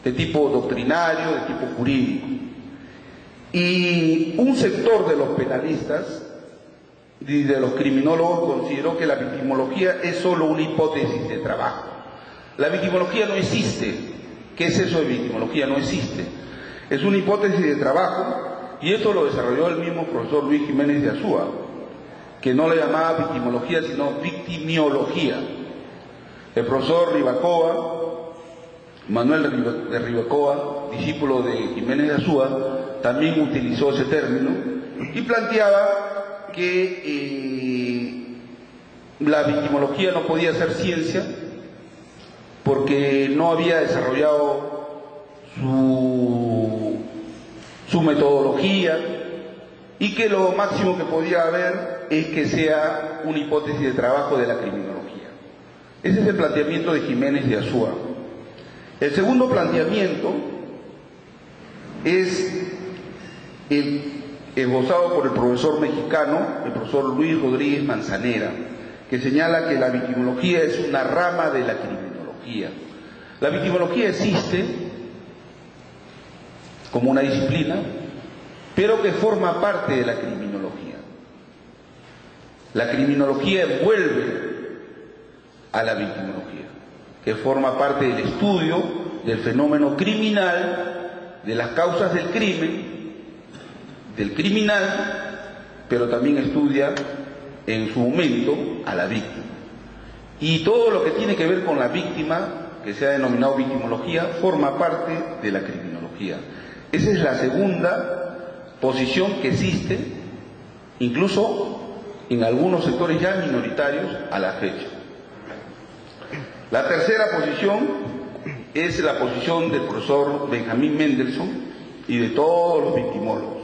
de tipo doctrinario, de tipo jurídico. Y un sector de los penalistas y de los criminólogos consideró que la victimología es solo una hipótesis de trabajo. La victimología no existe. ¿Qué es eso de victimología? No existe. Es una hipótesis de trabajo, y esto lo desarrolló el mismo profesor Luis Jiménez de Azúa, que no le llamaba victimología, sino victimiología. El profesor Rivacoa, Manuel de Rivacoa, discípulo de Jiménez de Azúa, también utilizó ese término y planteaba que la victimología no podía ser ciencia porque no había desarrollado su metodología, y que lo máximo que podía haber es que sea una hipótesis de trabajo de la criminología. Ese es el planteamiento de Jiménez de Azúa. El segundo planteamiento es el esbozado por el profesor mexicano, el profesor Luis Rodríguez Manzanera, que señala que la victimología es una rama de la criminología. La victimología existe como una disciplina, pero que forma parte de la criminología. La criminología envuelve a la victimología, que forma parte del estudio del fenómeno criminal, de las causas del crimen, del criminal, pero también estudia en su momento a la víctima. Y todo lo que tiene que ver con la víctima, que se ha denominado victimología, forma parte de la criminología. Esa es la segunda posición que existe, incluso en algunos sectores ya minoritarios a la fecha. La tercera posición es la posición del profesor Benjamín Mendelssohn y de todos los victimólogos.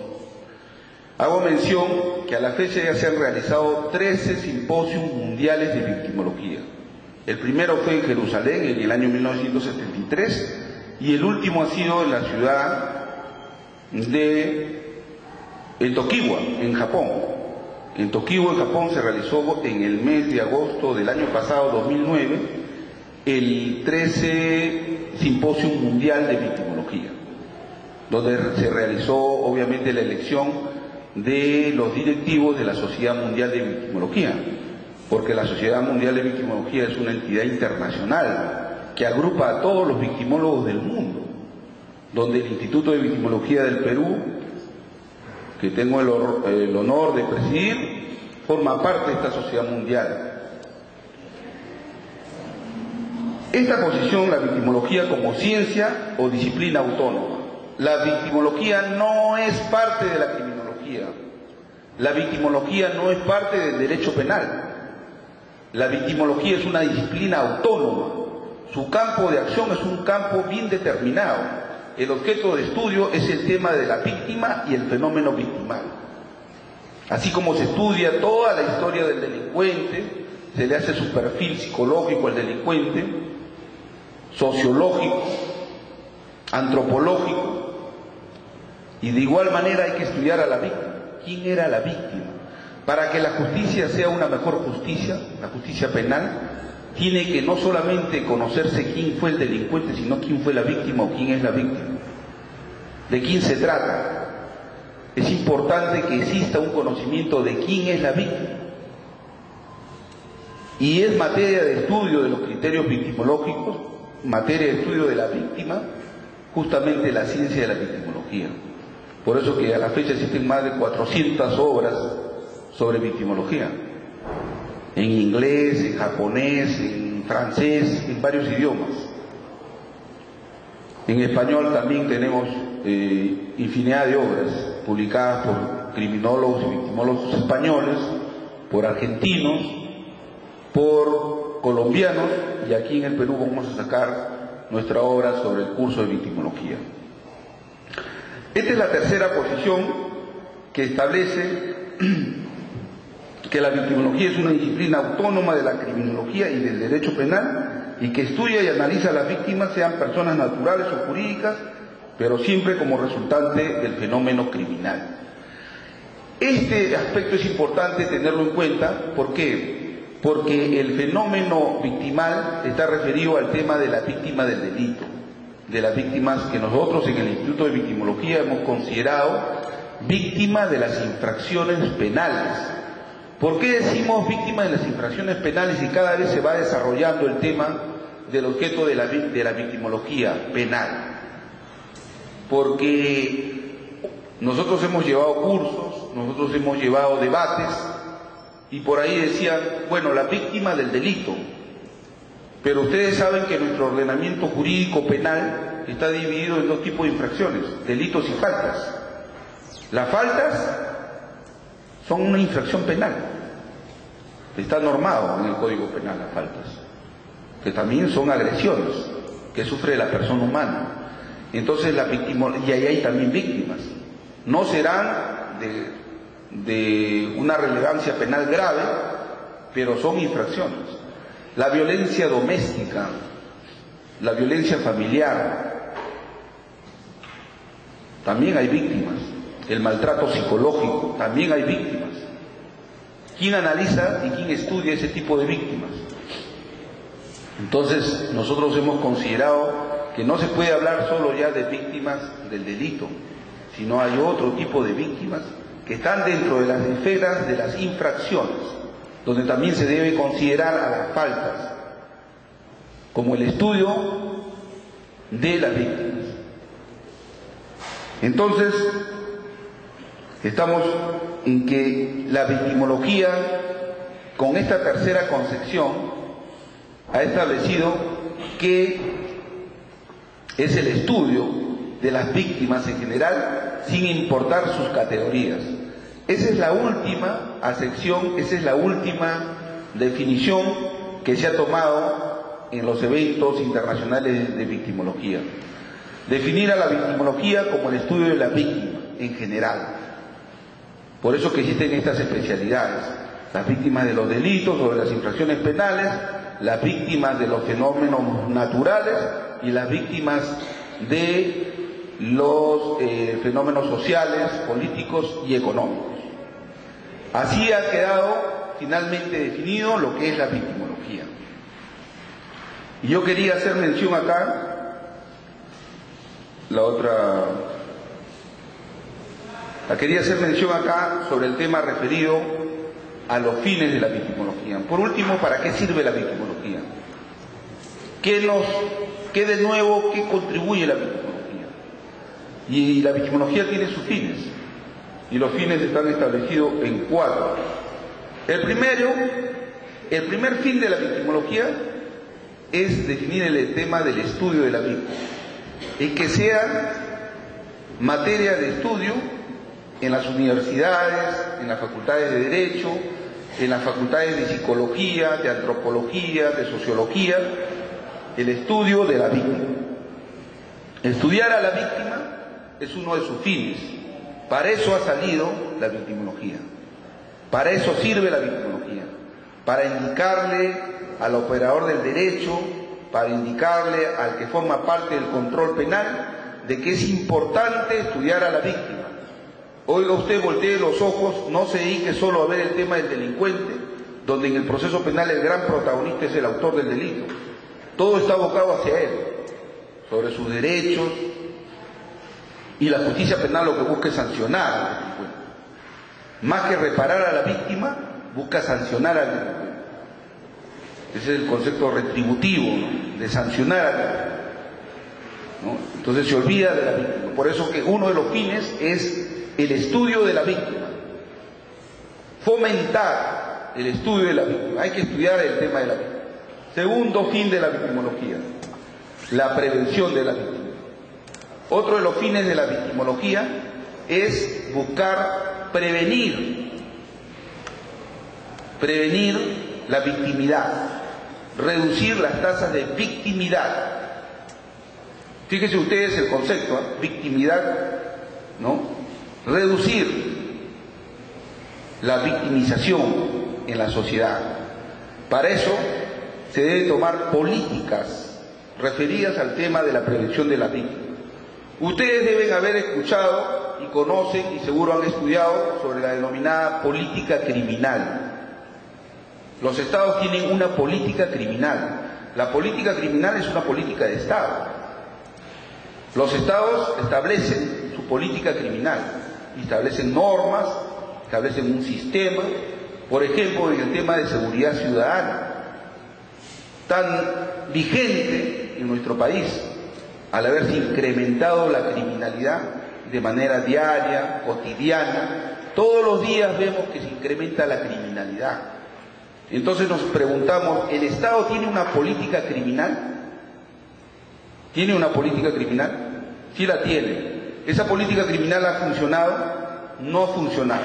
Hago mención que a la fecha ya se han realizado 13 simposios mundiales de victimología. El primero fue en Jerusalén en el año 1973 y el último ha sido en la ciudad de Tokiwa, en Japón. En Tokiwa, en Japón, se realizó en el mes de agosto del año pasado, 2009, el 13 Simposio Mundial de Victimología, donde se realizó obviamente la elección de los directivos de la Sociedad Mundial de Victimología, porque la Sociedad Mundial de Victimología es una entidad internacional que agrupa a todos los victimólogos del mundo, donde el Instituto de Victimología del Perú, que tengo el honor de presidir, forma parte de esta sociedad mundial. Esta posición, la victimología como ciencia o disciplina autónoma. La victimología no es parte de la criminología. La victimología no es parte del derecho penal. La victimología es una disciplina autónoma. Su campo de acción es un campo bien determinado. El objeto de estudio es el tema de la víctima y el fenómeno victimal. Así como se estudia toda la historia del delincuente, se le hace su perfil psicológico al delincuente, sociológico, antropológico, y de igual manera hay que estudiar a la víctima. ¿Quién era la víctima? Para que la justicia sea una mejor justicia, la justicia penal, tiene que no solamente conocerse quién fue el delincuente, sino quién fue la víctima o quién es la víctima. ¿De quién se trata? Es importante que exista un conocimiento de quién es la víctima. Y es materia de estudio de los criterios victimológicos, materia de estudio de la víctima, justamente la ciencia de la victimología. Por eso que a la fecha existen más de 400 obras sobre victimología. En inglés, en japonés, en francés, en varios idiomas. En español también tenemos infinidad de obras publicadas por criminólogos y victimólogos españoles, por argentinos, por colombianos, y aquí en el Perú vamos a sacar nuestra obra sobre el curso de victimología. Esta es la tercera posición que establece que la victimología es una disciplina autónoma de la criminología y del derecho penal, y que estudia y analiza a las víctimas, sean personas naturales o jurídicas, pero siempre como resultante del fenómeno criminal. Este aspecto es importante tenerlo en cuenta. ¿Por qué? Porque el fenómeno victimal está referido al tema de la víctima del delito. de las víctimas que nosotros en el Instituto de Victimología hemos considerado víctimas de las infracciones penales. ¿Por qué decimos víctimas de las infracciones penales y cada vez se va desarrollando el tema del objeto de la victimología penal? Porque nosotros hemos llevado cursos, nosotros hemos llevado debates y por ahí decían, bueno, la víctima del delito. Pero ustedes saben que nuestro ordenamiento jurídico penal está dividido en dos tipos de infracciones, delitos y faltas. Las faltas son una infracción penal. Está normado en el Código Penal las faltas, que también son agresiones que sufre la persona humana. Entonces y ahí hay también víctimas. No serán de una relevancia penal grave, pero son infracciones. La violencia doméstica, la violencia familiar, también hay víctimas. El maltrato psicológico, también hay víctimas. ¿Quién analiza y quién estudia ese tipo de víctimas? Entonces, nosotros hemos considerado que no se puede hablar solo ya de víctimas del delito, sino hay otro tipo de víctimas que están dentro de las esferas de las infracciones, donde también se debe considerar a las faltas, como el estudio de las víctimas. Entonces, estamos en que la victimología, con esta tercera concepción, ha establecido que es el estudio de las víctimas en general, sin importar sus categorías. Esa es la última acepción, esa es la última definición que se ha tomado en los eventos internacionales de victimología. Definir a la victimología como el estudio de la víctima en general. Por eso que existen estas especialidades: las víctimas de los delitos o de las infracciones penales, las víctimas de los fenómenos naturales y las víctimas de los fenómenos sociales, políticos y económicos. Así ha quedado finalmente definido lo que es la victimología. Y yo quería hacer mención acá, quería hacer mención acá sobre el tema referido a los fines de la victimología. Por último, ¿para qué sirve la victimología? ¿Qué de nuevo, qué contribuye la victimología? Y la victimología tiene sus fines, y los fines están establecidos en 4. El primer fin de la victimología es definir el tema del estudio de la víctima, y que sea materia de estudio en las universidades, en las facultades de Derecho, en las facultades de Psicología, de Antropología, de Sociología, el estudio de la víctima. Estudiar a la víctima es uno de sus fines. Para eso ha salido la victimología. Para eso sirve la victimología. Para indicarle al operador del derecho, para indicarle al que forma parte del control penal, de que es importante estudiar a la víctima. Oiga, usted voltee los ojos, no se dedique solo a ver el tema del delincuente, donde en el proceso penal el gran protagonista es el autor del delito. Todo está abocado hacia él, sobre sus derechos, y la justicia penal lo que busca es sancionar al delincuente. Más que reparar a la víctima, busca sancionar al delincuente. Ese es el concepto retributivo, ¿no?, de sancionar al delincuente, ¿no? Entonces se olvida de la víctima. Por eso que uno de los fines es el estudio de la víctima. Fomentar el estudio de la víctima. Hay que estudiar el tema de la víctima. Segundo fin de la victimología, la prevención de la víctima. Otro de los fines de la victimología es buscar prevenir la victimidad, reducir las tasas de victimidad. Fíjense ustedes el concepto, ¿eh? Victimidad, ¿no? Reducir la victimización en la sociedad. Para eso se deben tomar políticas referidas al tema de la prevención de la víctima. Ustedes deben haber escuchado y conocen y seguro han estudiado sobre la denominada política criminal. Los estados tienen una política criminal. La política criminal es una política de Estado. Los estados establecen su política criminal, establecen normas, establecen un sistema, por ejemplo, en el tema de seguridad ciudadana, tan vigente en nuestro país, al haberse incrementado la criminalidad de manera diaria, cotidiana. Todos los días vemos que se incrementa la criminalidad. Entonces nos preguntamos, ¿el Estado tiene una política criminal? ¿Tiene una política criminal? Sí la tiene. ¿Esa política criminal ha funcionado? No ha funcionado.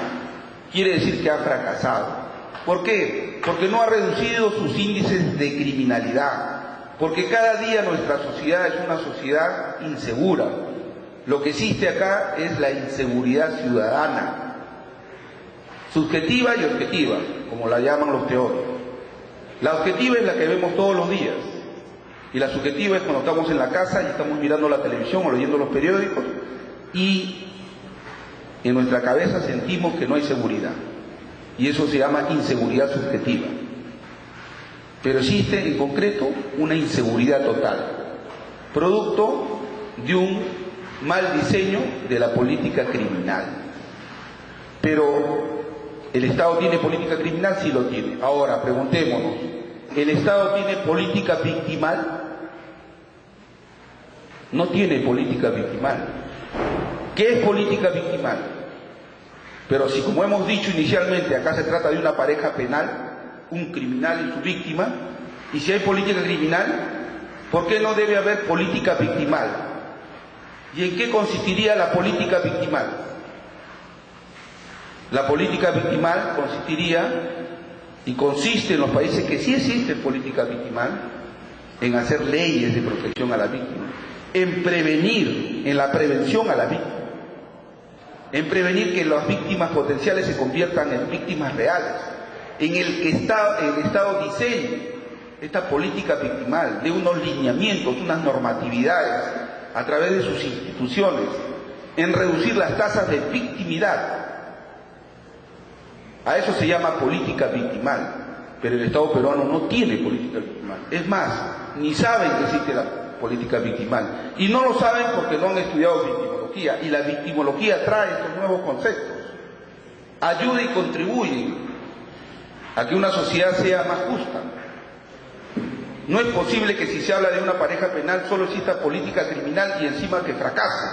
Quiere decir que ha fracasado. ¿Por qué? Porque no ha reducido sus índices de criminalidad. Porque cada día nuestra sociedad es una sociedad insegura. Lo que existe acá es la inseguridad ciudadana, subjetiva y objetiva, como la llaman los teóricos. La objetiva es la que vemos todos los días, y la subjetiva es cuando estamos en la casa y estamos mirando la televisión o leyendo los periódicos y en nuestra cabeza sentimos que no hay seguridad, y eso se llama inseguridad subjetiva. Pero existe en concreto una inseguridad total, producto de un mal diseño de la política criminal. Pero ¿el Estado tiene política criminal? Sí lo tiene. Ahora, preguntémonos, ¿el Estado tiene política victimal? No tiene política victimal. ¿Qué es política victimal? Pero si, como hemos dicho inicialmente, acá se trata de una pareja penal, un criminal y su víctima, y si hay política criminal, ¿por qué no debe haber política victimal? ¿Y en qué consistiría la política victimal? La política victimal consistiría, y consiste en los países que sí existe política victimal, en hacer leyes de protección a la víctima, en prevenir, en la prevención a la víctima, en prevenir que las víctimas potenciales se conviertan en víctimas reales, en el que el Estado diseñe esta política victimal, de unos lineamientos, unas normatividades a través de sus instituciones, en reducir las tasas de victimidad. A eso se llama política victimal, pero el Estado peruano no tiene política victimal. Es más, ni saben que existe la política victimal. Y no lo saben porque no han estudiado victimología, y la victimología trae estos nuevos conceptos. Ayuda y contribuye a que una sociedad sea más justa. No es posible que si se habla de una pareja penal solo exista política criminal y encima que fracase,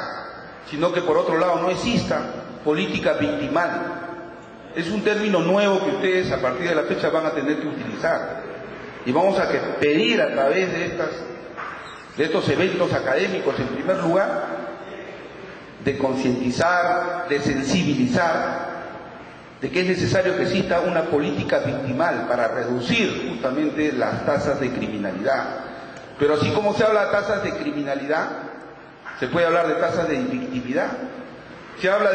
sino que por otro lado no exista política victimal. Es un término nuevo que ustedes a partir de la fecha van a tener que utilizar, y vamos a pedir a través de estos eventos académicos, en primer lugar, de concientizar, de sensibilizar, de que es necesario que exista una política victimal para reducir justamente las tasas de criminalidad. Pero así como se habla de tasas de criminalidad, se puede hablar de tasas de victimidad. Se habla de